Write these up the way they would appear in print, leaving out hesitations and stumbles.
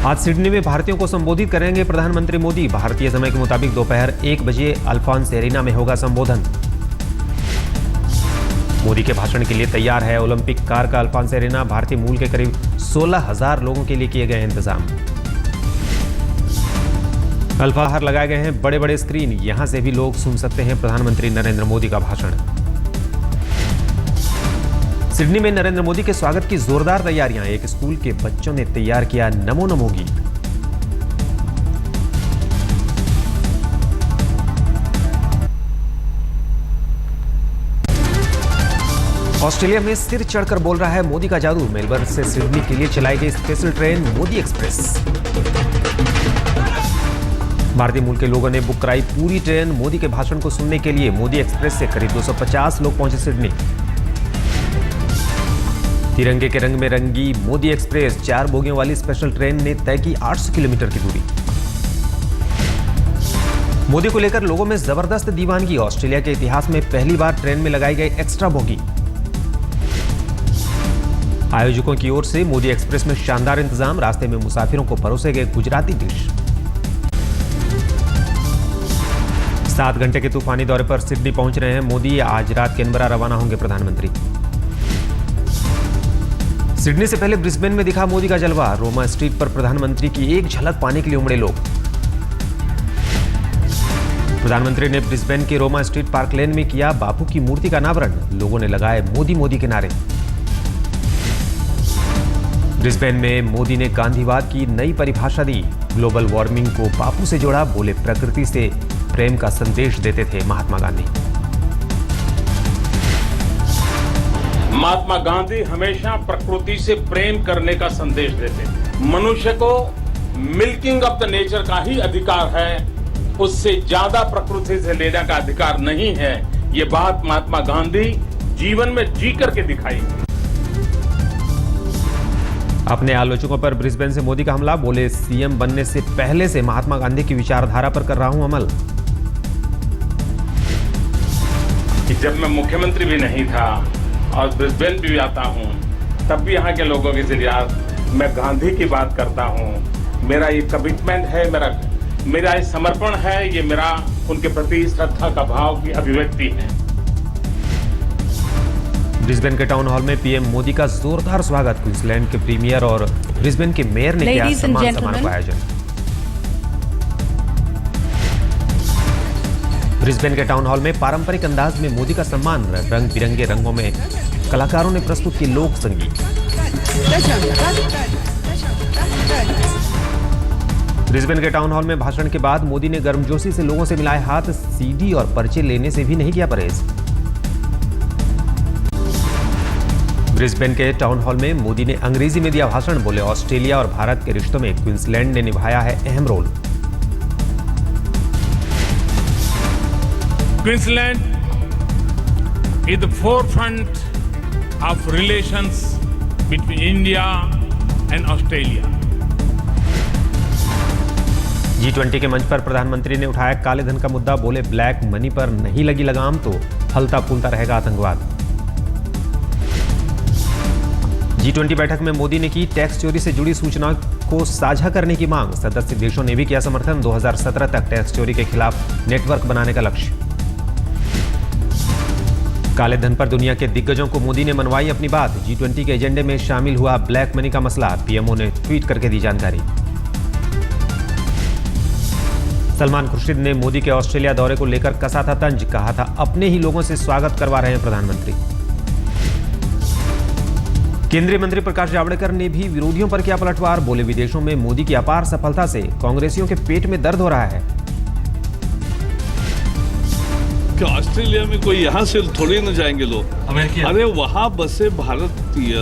आज सिडनी में भारतीयों को संबोधित करेंगे प्रधानमंत्री मोदी। भारतीय समय के मुताबिक दोपहर 1 बजे अल्फॉन्स एरिना में होगा संबोधन। मोदी के भाषण के लिए तैयार है ओलंपिक कार का अल्फॉन्स एरिना। भारतीय मूल के करीब 16,000 लोगों के लिए किए गए इंतजाम। बाहर लगाए गए हैं बड़े बड़े स्क्रीन, यहां से भी लोग सुन सकते हैं प्रधानमंत्री नरेंद्र मोदी का भाषण। सिडनी में नरेंद्र मोदी के स्वागत की जोरदार तैयारियां। एक स्कूल के बच्चों ने तैयार किया नमो नमो गीत। ऑस्ट्रेलिया में सिर चढ़कर बोल रहा है मोदी का जादू। मेलबर्न से सिडनी के लिए चलाई गई स्पेशल ट्रेन मोदी एक्सप्रेस। भारतीय मूल के लोगों ने बुक कराई पूरी ट्रेन मोदी के भाषण को सुनने के लिए। मोदी एक्सप्रेस से करीब 250 लोग पहुंचे सिडनी। तिरंगे के रंग में रंगी मोदी एक्सप्रेस 4 बोगियों वाली स्पेशल ट्रेन ने तय की 800 किलोमीटर की दूरी। मोदी को लेकर लोगों में जबरदस्त दीवानगी। ऑस्ट्रेलिया के इतिहास में पहली बार ट्रेन में लगाई गई एक्स्ट्रा बोगी। आयोजकों की ओर से मोदी एक्सप्रेस में शानदार इंतजाम। रास्ते में मुसाफिरों को परोसे गए गुजराती डिश। 7 घंटे के तूफानी दौरे पर सिडनी पहुंच रहे हैं मोदी। आज रात कैनबरा रवाना होंगे प्रधानमंत्री। सिडनी से पहले ब्रिस्बेन में दिखा मोदी का जलवा। रोमा स्ट्रीट पर प्रधानमंत्री की एक झलक पाने के लिए उमड़े लोग। प्रधानमंत्री ने ब्रिस्बेन के रोमा स्ट्रीट पार्क लेन में किया बापू की मूर्ति का अनावरण। लोगों ने लगाए मोदी मोदी के नारे। ब्रिस्बेन में मोदी ने गांधीवाद की नई परिभाषा दी। ग्लोबल वार्मिंग को बापू से जोड़ा। बोले प्रकृति से प्रेम का संदेश देते थे महात्मा गांधी। महात्मा गांधी हमेशा प्रकृति से प्रेम करने का संदेश देते थे। मनुष्य को मिल्किंग ऑफ द नेचर का ही अधिकार है, उससे ज्यादा प्रकृति से लेने का अधिकार नहीं है। ये बात महात्मा गांधी जीवन में जी करके दिखाई। अपने आलोचकों पर ब्रिस्बेन से मोदी का हमला। बोले सीएम बनने से पहले से महात्मा गांधी की विचारधारा पर कर रहा हूं अमल। जब मैं मुख्यमंत्री भी नहीं था और ब्रिस्बेन भी आता हूं, तब भी यहाँ के लोगों के जरिए मैं गांधी की बात करता हूं। मेरा ये कमिटमेंट है, मेरा ये समर्पण है, ये मेरा उनके प्रति श्रद्धा का भाव की अभिव्यक्ति है। ब्रिस्बेन के टाउन हॉल में पीएम मोदी का जोरदार स्वागत। क्वींसलैंड के प्रीमियर और ब्रिस्बेन के मेयर ने किया सम्मान समारोह का आयोजन। ब्रिस्बेन के टाउन हॉल में पारंपरिक अंदाज में मोदी का सम्मान। रंग बिरंगे रंगों में कलाकारों ने प्रस्तुत की लोक संगीत। ब्रिस्बेन के टाउन हॉल में भाषण के बाद मोदी ने गर्मजोशी से लोगों से मिलाए हाथ। सीडी और पर्चे लेने से भी नहीं किया परहेज। ब्रिस्बेन के टाउन हॉल में मोदी ने अंग्रेजी में दिया भाषण। बोले ऑस्ट्रेलिया और भारत के रिश्तों में क्वींसलैंड ने निभाया है अहम role. Queensland is the forefront of relations between India and Australia. G20 के मंच पर प्रधानमंत्री ने उठाया काले धन का मुद्दा। बोले ब्लैक मनी पर नहीं लगी लगाम तो फलता फूलता रहेगा आतंकवाद। G20 बैठक में मोदी ने की टैक्स चोरी से जुड़ी सूचना को साझा करने की मांग। सदस्य देशों ने भी किया समर्थन। 2017 तक टैक्स चोरी के खिलाफ नेटवर्क बनाने का लक्ष्य। काले धन पर दुनिया के दिग्गजों को मोदी ने मनवाई अपनी बात। G20 के एजेंडे में शामिल हुआ ब्लैक मनी का मसला। पीएमओ ने ट्वीट करके दी जानकारी। सलमान खुर्शीद ने मोदी के ऑस्ट्रेलिया दौरे को लेकर कसा था तंज। कहा था अपने ही लोगों से स्वागत करवा रहे हैं प्रधानमंत्री। केंद्रीय मंत्री प्रकाश जावड़ेकर ने भी विरोधियों पर किया पलटवार। बोले विदेशों में मोदी की अपार सफलता से कांग्रेसियों के पेट में दर्द हो रहा है। कि ऑस्ट्रेलिया में कोई यहाँ से थोड़ी न जाएंगे लोग। अरे वहाँ बसे भारतीय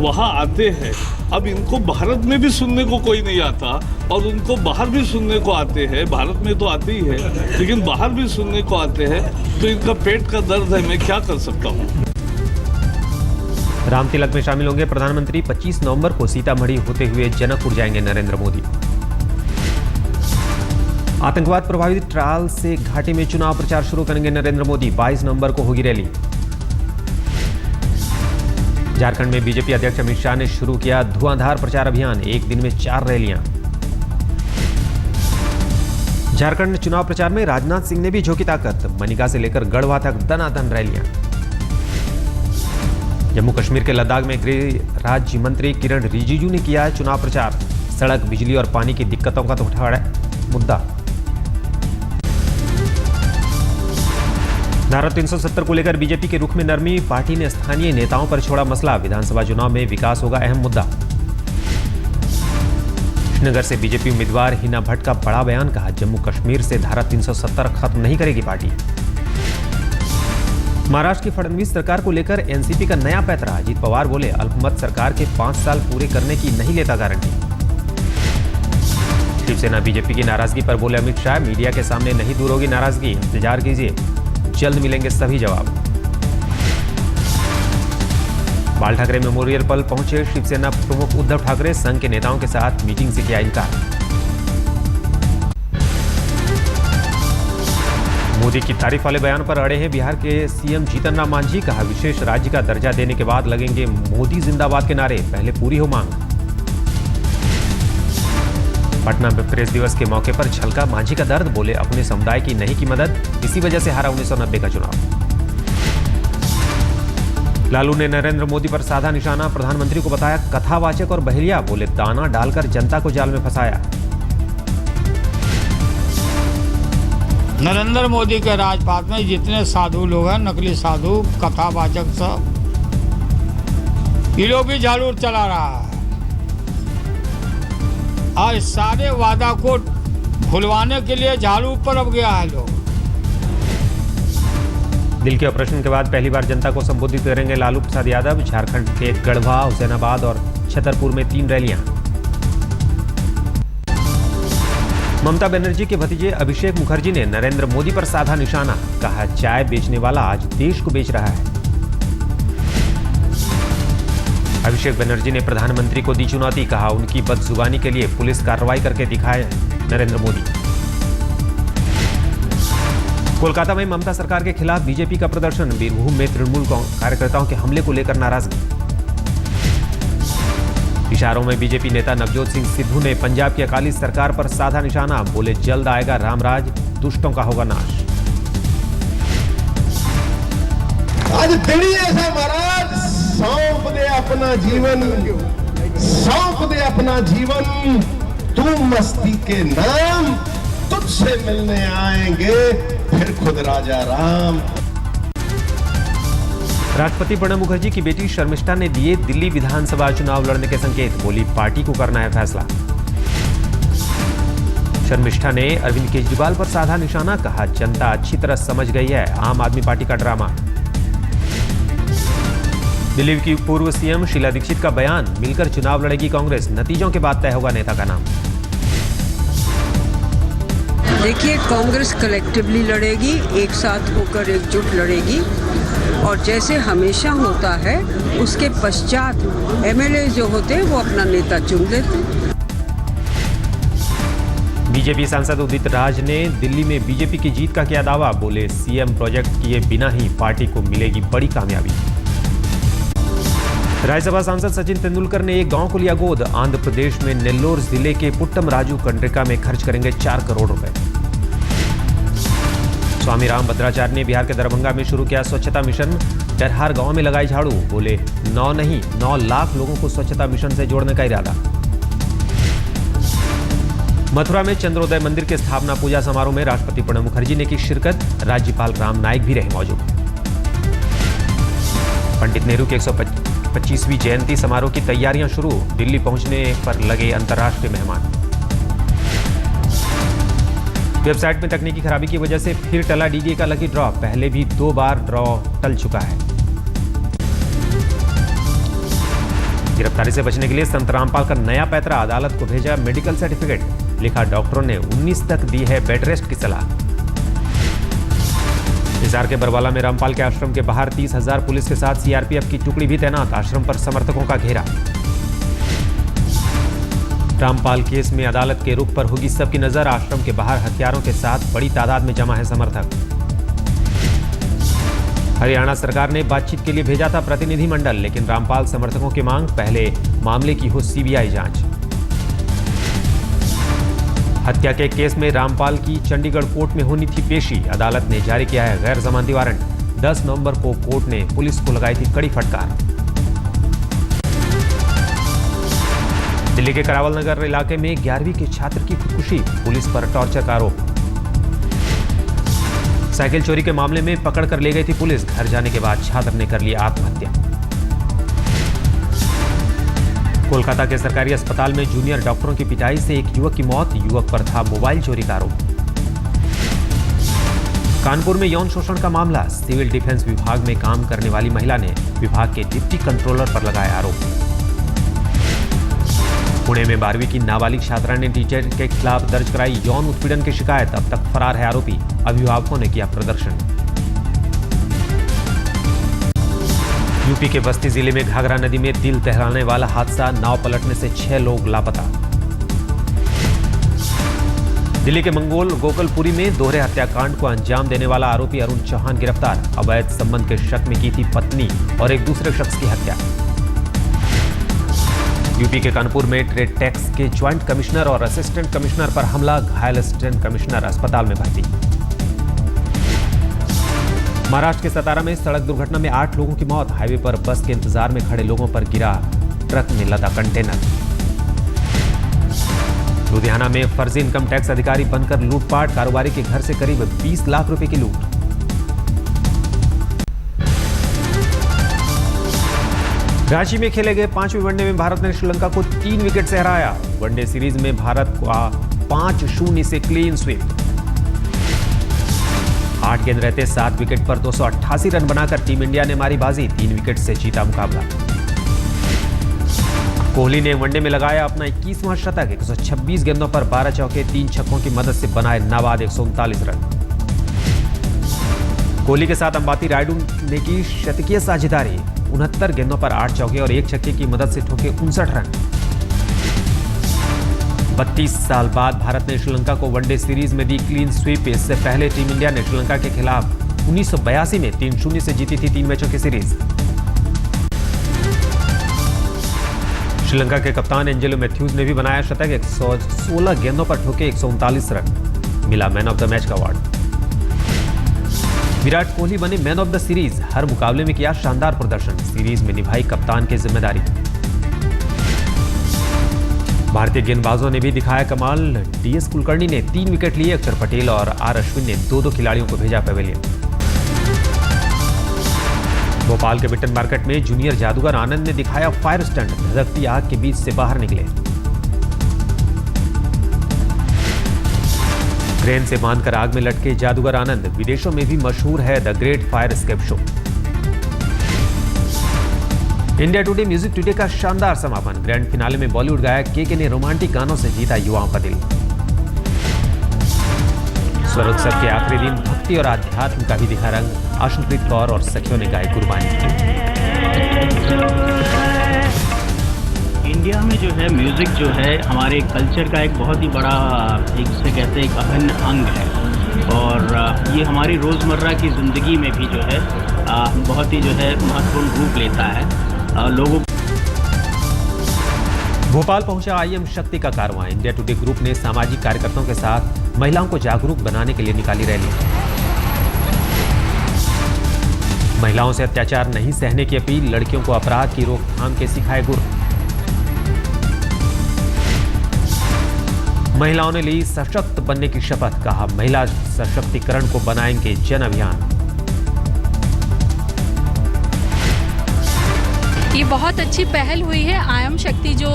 वहाँ आते हैं। अब इनको भारत में भी सुनने को कोई नहीं आता और उनको बाहर भी सुनने को आते हैं। भारत में तो आते ही है, लेकिन बाहर भी सुनने को आते हैं, तो इनका पेट का दर्द है। मैं क्या कर सकता हूँ। राम तिलक में शामिल होंगे प्रधानमंत्री। 25 नवंबर को सीतामढ़ी होते हुए जनकपुर जाएंगे नरेंद्र मोदी। आतंकवाद प्रभावित ट्राल से घाटी में चुनाव प्रचार शुरू करेंगे नरेंद्र मोदी। 22 नवंबर को होगी रैली। झारखंड में बीजेपी अध्यक्ष अमित शाह ने शुरू किया धुआंधार प्रचार अभियान, एक दिन में 4 रैलियां। झारखंड चुनाव प्रचार में राजनाथ सिंह ने भी झोंकी ताकत, मनिका से लेकर गढ़वा तक दनादन रैलियां। जम्मू कश्मीर के लद्दाख में गृह राज्य मंत्री किरण रिजिजू ने किया चुनाव प्रचार, सड़क, बिजली और पानी की दिक्कतों का तो उठाया मुद्दा। धारा 370 को लेकर बीजेपी के रुख में नरमी, पार्टी ने स्थानीय नेताओं पर छोड़ा मसला, विधानसभा चुनाव में विकास होगा अहम मुद्दा। श्रीनगर से बीजेपी उम्मीदवार हिना भट्ट का बड़ा बयान, कहा जम्मू कश्मीर से धारा 370 खत्म नहीं करेगी पार्टी। महाराष्ट्र की फडणवीस सरकार को लेकर एनसीपी का नया पैंतरा, अजीत पवार बोले अल्पमत सरकार के 5 साल पूरे करने की नहीं लेता गारंटी। शिवसेना बीजेपी की नाराजगी पर बोले अमित शाह, मीडिया के सामने नहीं दूर होगी नाराजगी, इंतजार कीजिए, जल्द मिलेंगे सभी जवाब। बाल ठाकरे मेमोरियल पर पहुंचे शिवसेना प्रमुख उद्धव ठाकरे, संघ के नेताओं के साथ मीटिंग से किया इनकार। मोदी की तारीफ वाले बयान पर अड़े हैं बिहार के सीएम जीतन राम मांझी, कहा विशेष राज्य का दर्जा देने के बाद लगेंगे मोदी जिंदाबाद के नारे, पहले पूरी हो मांग। पटना में प्रेस दिवस के मौके पर छलका मांझी का दर्द, बोले अपने समुदाय की नहीं की मदद, इसी वजह से हारा 1990 का चुनाव। लालू ने नरेंद्र मोदी पर साधा निशाना, प्रधानमंत्री को बताया कथावाचक और बहेलिया, बोले दाना डालकर जनता को जाल में फंसाया। नरेंद्र मोदी के राजपाट में जितने साधु लोग हैं, नकली साधु, कथावाचक, सब ये लोग भी झाड़ू चला रहा है। आज सारे वादा को भुलवाने के लिए झाड़ू पर अब गया है लोग। दिल के ऑपरेशन के बाद पहली बार जनता को संबोधित करेंगे लालू प्रसाद यादव, झारखंड के गढ़वा, हुसैनाबाद और छतरपुर में 3 रैलियां। ममता बनर्जी के भतीजे अभिषेक मुखर्जी ने नरेंद्र मोदी पर साधा निशाना, कहा चाय बेचने वाला आज देश को बेच रहा है। अभिषेक बनर्जी ने प्रधानमंत्री को दी चुनौती, कहा उनकी बदजुबानी के लिए पुलिस कार्रवाई करके दिखाए नरेंद्र मोदी। कोलकाता में ममता सरकार के खिलाफ बीजेपी का प्रदर्शन, बीरभूम में तृणमूल कार्यकर्ताओं के हमले को लेकर नाराजगी। इशारों में बीजेपी नेता नवजोत सिंह सिद्धू ने पंजाब की अकाली सरकार पर साधा निशाना, बोले जल्द आएगा रामराज, दुष्टों का होगा नाश। आज दिल्ली ऐसा महाराज, सौंप दे अपना जीवन, सौंप दे अपना जीवन, तू मस्ती के नाम, तुझसे मिलने आएंगे फिर खुद राजा राम। राष्ट्रपति प्रणब मुखर्जी की बेटी शर्मिष्ठा ने दिए दिल्ली विधानसभा चुनाव लड़ने के संकेत, बोली पार्टी को करना है फैसला। शर्मिष्ठा ने अरविंद केजरीवाल पर साधा निशाना, कहा जनता अच्छी तरह समझ गई है आम आदमी पार्टी का ड्रामा। दिल्ली की पूर्व सीएम शीला दीक्षित का बयान, मिलकर चुनाव लड़ेगी कांग्रेस, नतीजों के बाद तय होगा नेता का नाम। देखिए, कांग्रेस कलेक्टिवली लड़ेगी, एक साथ होकर एकजुट लड़ेगी, और जैसे हमेशा होता है उसके पश्चात एमएलए जो होते हैं वो अपना नेता चुन लेते हैं। बीजेपी सांसद उदित राज ने दिल्ली में बीजेपी की जीत का किया दावा, बोले सीएम प्रोजेक्ट किए बिना ही पार्टी को मिलेगी बड़ी कामयाबी। राज्यसभा सांसद सचिन तेंदुलकर ने एक गांव को लिया गोद, आंध्र प्रदेश में नेल्लोर जिले के पुट्टम राजू कंड्रिका में खर्च करेंगे 4 करोड़ रुपए। स्वामी राम भद्राचार्य ने बिहार के दरभंगा में शुरू किया स्वच्छता मिशन, डरहार गांव में लगाई झाड़ू, बोले 9 नहीं 9 लाख लोगों को स्वच्छता मिशन से जोड़ने का इरादा। मथुरा में चंद्रोदय मंदिर के स्थापना पूजा समारोह में राष्ट्रपति प्रणब मुखर्जी ने की शिरकत, राज्यपाल राम नाईक भी रहे मौजूद। पंडित नेहरू की 125वीं जयंती समारोह की तैयारियां शुरू, दिल्ली पहुंचने पर लगे अंतर्राष्ट्रीय मेहमान। वेबसाइट में तकनीकी खराबी की वजह से फिर टला डीडीए का लकी ड्रॉ, पहले भी 2 बार ड्रॉ टल चुका है। गिरफ्तारी से बचने के लिए संत रामपाल का नया पैतरा, अदालत को भेजा मेडिकल सर्टिफिकेट, लिखा डॉक्टरों ने 19 तक दी है बेड रेस्ट की सलाह। हिसार के बरवाला में रामपाल के आश्रम के बाहर 30,000 पुलिस के साथ सीआरपीएफ की टुकड़ी भी तैनात, आश्रम पर समर्थकों का घेरा। रामपाल केस में अदालत के रुख पर होगी सबकी नजर, आश्रम के बाहर हथियारों के साथ बड़ी तादाद में जमा है समर्थक। हरियाणा सरकार ने बातचीत के लिए भेजा था प्रतिनिधिमंडल, लेकिन रामपाल समर्थकों की मांग, पहले मामले की हो सीबीआई जांच। हत्या के केस में रामपाल की चंडीगढ़ कोर्ट में होनी थी पेशी, अदालत ने जारी किया है गैर जमानती वारंट। 10 नवंबर को कोर्ट ने पुलिस को लगाई थी कड़ी फटकार। दिल्ली के करावल नगर इलाके में 11वीं के छात्र की खुदकुशी, पुलिस पर टॉर्चर का आरोप। साइकिल चोरी के मामले में पकड़कर ले गई थी पुलिस, घर जाने के बाद छात्र ने कर ली आत्महत्या। कोलकाता के सरकारी अस्पताल में जूनियर डॉक्टरों की पिटाई से एक युवक की मौत, युवक पर था मोबाइल चोरी का आरोप। कानपुर में यौन शोषण का मामला, सिविल डिफेंस विभाग में काम करने वाली महिला ने विभाग के डिप्टी कंट्रोलर पर लगाया आरोप। पुणे में 12वीं की नाबालिग छात्रा ने टीचर के खिलाफ दर्ज कराई यौन उत्पीड़न की शिकायत, अब तक फरार है आरोपी, अभिभावकों ने किया प्रदर्शन। यूपी के बस्ती जिले में घाघरा नदी में दिल दहलाने वाला हादसा, नाव पलटने से 6 लोग लापता। दिल्ली के मंगोल गोकलपुरी में दोहरे हत्याकांड को अंजाम देने वाला आरोपी अरुण चौहान गिरफ्तार, अवैध संबंध के शक में की थी पत्नी और एक दूसरे शख्स की हत्या। यूपी के कानपुर में ट्रेड टैक्स के ज्वाइंट कमिश्नर और असिस्टेंट कमिश्नर पर हमला, घायल असिस्टेंट कमिश्नर अस्पताल में भर्ती। महाराष्ट्र के सतारा में सड़क दुर्घटना में 8 लोगों की मौत, हाईवे पर बस के इंतजार में खड़े लोगों पर गिरा ट्रक में लदा कंटेनर। लुधियाना में फर्जी इनकम टैक्स अधिकारी बनकर लूटपाट, कारोबारी के घर से करीब 20 लाख रुपए की लूट। रांची में खेले गए 5वें वनडे में भारत ने श्रीलंका को 3 विकेट से हराया। वनडे सीरीज में भारत का 5-0 से क्लीन स्वीप। 8 गेंद रहते 7 विकेट पर 288 रन बनाकर टीम इंडिया ने मारी बाजी, 3 विकेट से जीता मुकाबला। कोहली ने वनडे में लगाया अपना 21वां शतक, 126 गेंदों पर 12 चौके 3 छक्कों की मदद से बनाए नाबाद 139 रन। कोहली के साथ अंबाती रायडू ने की शतकीय साझेदारी, 69 गेंदों पर 8 चौके और 1 छक्के की मदद से ठोके 59 रन। 32 साल बाद भारत ने श्रीलंका को वनडे सीरीज में दी क्लीन स्वीप। इससे पहले टीम इंडिया ने श्रीलंका के खिलाफ 1982 में 3-0 से जीती थी 3 मैचों की सीरीज। श्रीलंका के कप्तान एंजेलो मैथ्यूज ने भी बनाया शतक, 116 गेंदों पर ठोके 139 रन, मिला मैन ऑफ द मैच का अवार्ड। विराट कोहली बने मैन ऑफ द सीरीज, हर मुकाबले में किया शानदार प्रदर्शन, सीरीज में निभाई कप्तान की जिम्मेदारी। भारतीय गेंदबाजों ने भी दिखाया कमाल, डीएस कुलकर्णी ने 3 विकेट लिए, अक्षर पटेल और आर अश्विन ने 2-2 खिलाड़ियों को भेजा पवेलियन। भोपाल के बिट्टन मार्केट में जूनियर जादूगर आनंद ने दिखाया फायर स्टंट, धधकती आग के बीच से बाहर निकले। क्रेन से बांधकर आग में लटके जादूगर आनंद, विदेशों में भी मशहूर है the great fire escape show. India today music today का शानदार समापन, ग्रैंड फिनाले में बॉलीवुड गायक के ने रोमांटिक गानों से जीता युवाओं का दिल। स्वरोत्सव के आखिरी दिन भक्ति और आध्यात्म का भी दिखा रंग, आशुप्रीत कौर और सखियों ने गाई कुर्बानी। इंडिया में जो है म्यूज़िक जो है हमारे कल्चर का एक बहुत ही बड़ा, एक से कहते हैं एक अभिन्न अंग है, और ये हमारी रोज़मर्रा की ज़िंदगी में भी जो है बहुत ही जो है महत्वपूर्ण रूप लेता है। लोगों भोपाल पहुंचा आईएम शक्ति का कारवां, इंडिया टुडे ग्रुप ने सामाजिक कार्यकर्ताओं के साथ महिलाओं को जागरूक बनाने के लिए निकाली रैली। महिलाओं से अत्याचार नहीं सहने की अपील, लड़कियों को अपराध की रोकथाम के सिखाए गुर। महिलाओं ने ली सशक्त बनने की शपथ, कहा महिला सशक्तिकरण को बनाएंगे जन अभियान। ये बहुत अच्छी पहल हुई है, आयम शक्ति जो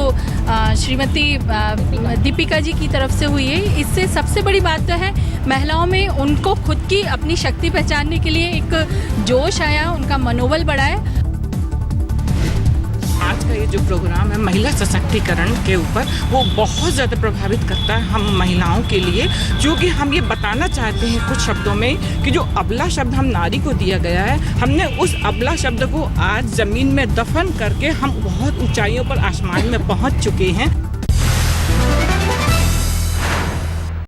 श्रीमती दीपिका जी की तरफ से हुई है। इससे सबसे बड़ी बात तो है महिलाओं में उनको खुद की अपनी शक्ति पहचानने के लिए एक जोश आया, उनका मनोबल बढ़ा है। आज का ये जो प्रोग्राम है महिला सशक्तिकरण के ऊपर, वो बहुत ज़्यादा प्रभावित करता है हम महिलाओं के लिए, क्योंकि हम ये बताना चाहते हैं कुछ शब्दों में कि जो अबला शब्द हम नारी को दिया गया है, हमने उस अबला शब्द को आज ज़मीन में दफन करके हम बहुत ऊंचाइयों पर आसमान में पहुंच चुके हैं।